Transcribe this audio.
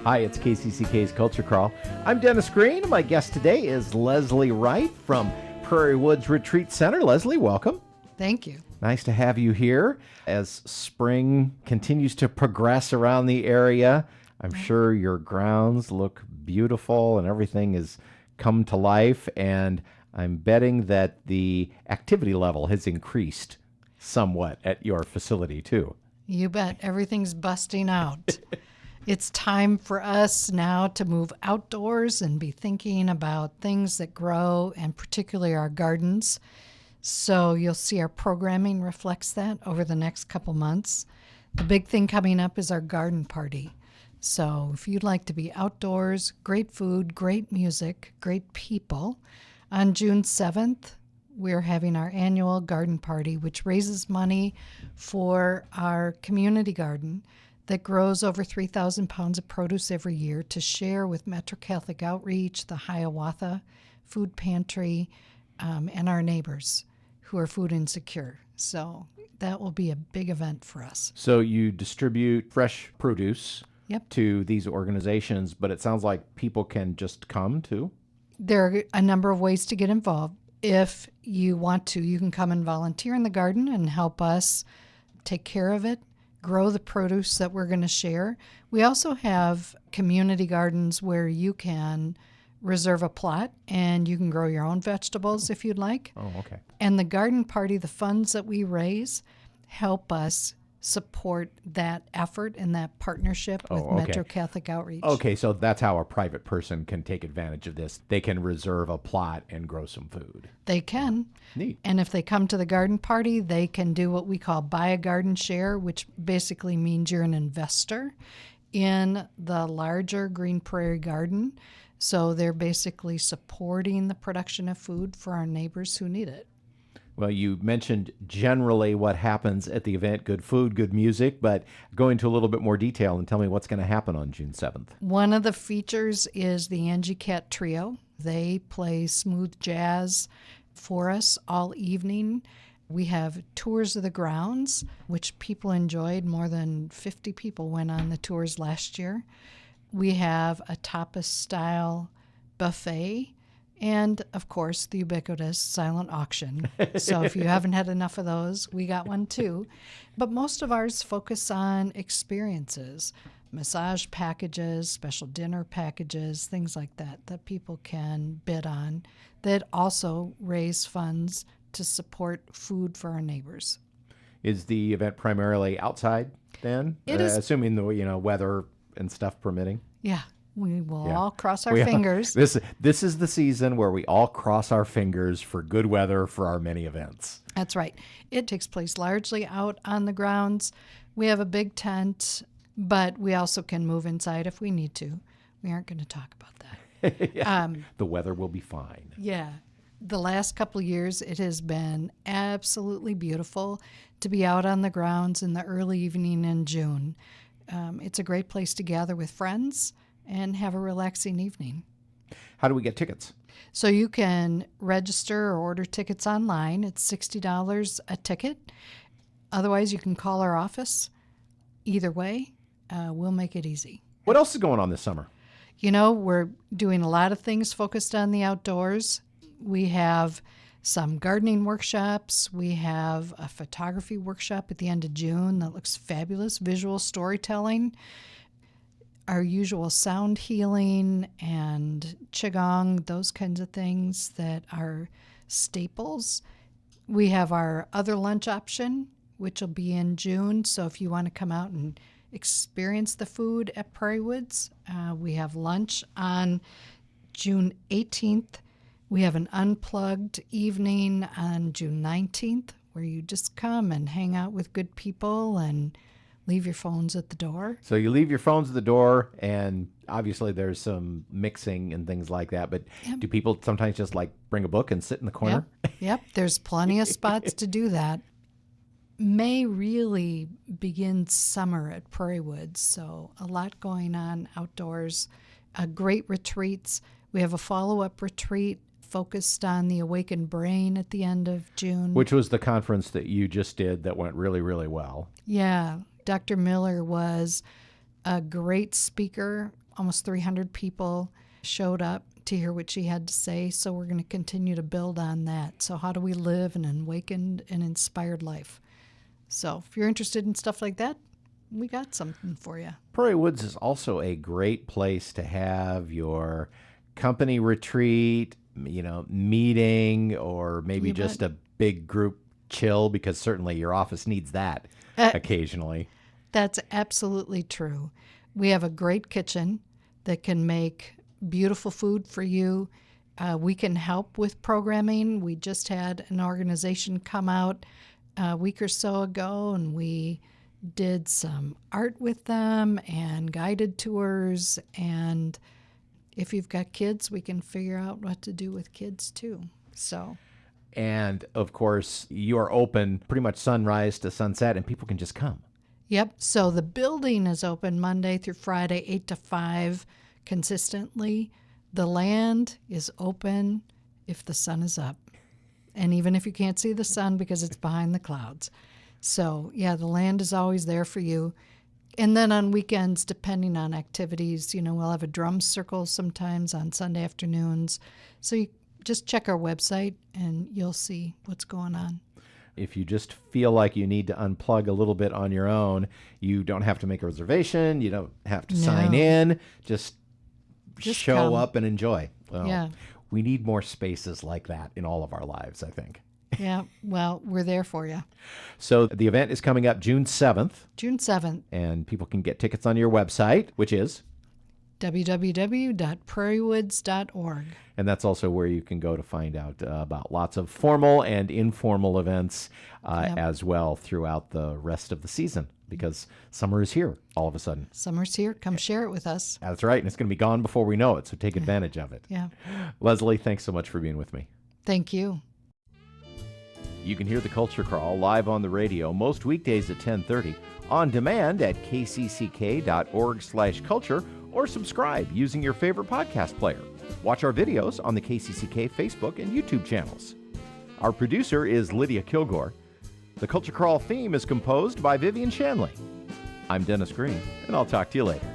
Hi, it's KCCK's Culture Crawl. I'm Dennis Green. My guest today is Leslie Wright from Prairiewood's Retreat Center. Leslie, welcome. Thank you. Nice to have you here. As spring continues to progress around the area, I'm sure your grounds look beautiful and everything has come to life, and I'm betting that the activity level has increased somewhat at your facility too. You bet. Everything's busting out. It's time for us now to move outdoors and be thinking about things that grow, and particularly our gardens. So you'll see our programming reflects that over the next couple months. The big thing coming up is our garden party. So if you'd like to be outdoors, great food, great music, great people, on June 7th, we're having our annual garden party, which raises money for our community garden that grows over 3,000 pounds of produce every year to share with Metro Catholic Outreach, the Hiawatha Food Pantry, and our neighbors who are food insecure. So that will be a big event for us. So you distribute fresh produce Yep. to these organizations, but it sounds like people can just come too? There are a number of ways to get involved. If you want to, you can come and volunteer in the garden and help us take care of it, grow the produce that we're going to share. We also have community gardens where you can reserve a plot and you can grow your own vegetables if you'd like. Oh, okay. And the garden party, the funds that we raise, help us support that effort and that partnership with Metro Catholic Outreach. Okay, so that's how a private person can take advantage of this. They can reserve a plot and grow some food. They can. Neat. And if they come to the garden party, they can do what we call buy a garden share, which basically means you're an investor in the larger Green Prairie Garden. So they're basically supporting the production of food for our neighbors who need it. Well, you mentioned generally what happens at the event, good food, good music, but go into a little bit more detail and tell me what's going to happen on June 7th. One of the features is the Angie Cat Trio. They play smooth jazz for us all evening. We have tours of the grounds, which people enjoyed. More than 50 people went on the tours last year. We have a tapas-style buffet. And, of course, the ubiquitous silent auction. So if you haven't had enough of those, we got one too. But most of ours focus on experiences, massage packages, special dinner packages, things like that people can bid on that also raise funds to support food for our neighbors. Is the event primarily outside then? It is. Assuming the weather and stuff permitting? Yeah. We will all cross our fingers. This is the season where we all cross our fingers for good weather for our many events. That's right. It takes place largely out on the grounds. We have a big tent, but we also can move inside if we need to. We aren't going to talk about that. The weather will be fine. Yeah. The last couple of years, it has been absolutely beautiful to be out on the grounds in the early evening in June. It's a great place to gather with friends and have a relaxing evening. How do we get tickets? So you can register or order tickets online. It's $60 a ticket. Otherwise, you can call our office. Either way, we'll make it easy. What else is going on this summer? We're doing a lot of things focused on the outdoors. We have some gardening workshops. We have a photography workshop at the end of June that looks fabulous, visual storytelling. Our usual sound healing and qigong, those kinds of things that are staples. We have our other lunch option, which will be in June. So if you want to come out and experience the food at Prairiewoods, we have lunch on June 18th. We have an unplugged evening on June 19th where you just come and hang out with good people and leave your phones at the door. So you leave your phones at the door, and obviously there's some mixing and things like that, but do people sometimes just bring a book and sit in the corner? Yep. There's plenty of spots to do that. May really begins summer at Prairiewood, so a lot going on outdoors. Great retreats. We have a follow-up retreat focused on the awakened brain at the end of June. Which was the conference that you just did that went really, really well. Yeah. Dr. Miller was a great speaker almost 300 people showed up to hear what she had to say. So we're going to continue to build on that. So how do we live an awakened and inspired life? So if you're interested in stuff like that, we got something for you. Prairiewoods is also a great place to have your company retreat, meeting, or maybe just a big group chill, because certainly your office needs that occasionally. That's absolutely true. We have a great kitchen that can make beautiful food for you. We can help with programming. We just had an organization come out a week or so ago, and we did some art with them and guided tours. And if you've got kids, we can figure out what to do with kids too. So, and of course, you are open pretty much sunrise to sunset, and people can just come. Yep. So the building is open Monday through Friday, 8 to 5 consistently. The land is open if the sun is up, and even if you can't see the sun because it's behind the clouds. So, yeah, the land is always there for you. And then on weekends, depending on activities, we'll have a drum circle sometimes on Sunday afternoons. So you just check our website and you'll see what's going on. If you just feel like you need to unplug a little bit on your own, you don't have to make a reservation. You don't have to sign in. Just show come. up and enjoy. Well, Yeah. we need more spaces like that in all of our lives, I think. Yeah, well, we're there for you. So the event is coming up June 7th. June 7th. And people can get tickets on your website, which is www.prairiewoods.org. And that's also where you can go to find out about lots of formal and informal events as well throughout the rest of the season, because summer is here all of a sudden. Summer's here. Come share it with us. That's right. And it's going to be gone before we know it. So take advantage of it. Yeah. Leslie, thanks so much for being with me. Thank you. You can hear the Culture Crawl live on the radio most weekdays at 10:30, on demand at kcck.org/culture, or subscribe using your favorite podcast player. Watch our videos on the KCCK Facebook and YouTube channels. Our producer is Lydia Kilgore. The Culture Crawl theme is composed by Vivian Shanley. I'm Dennis Green, and I'll talk to you later.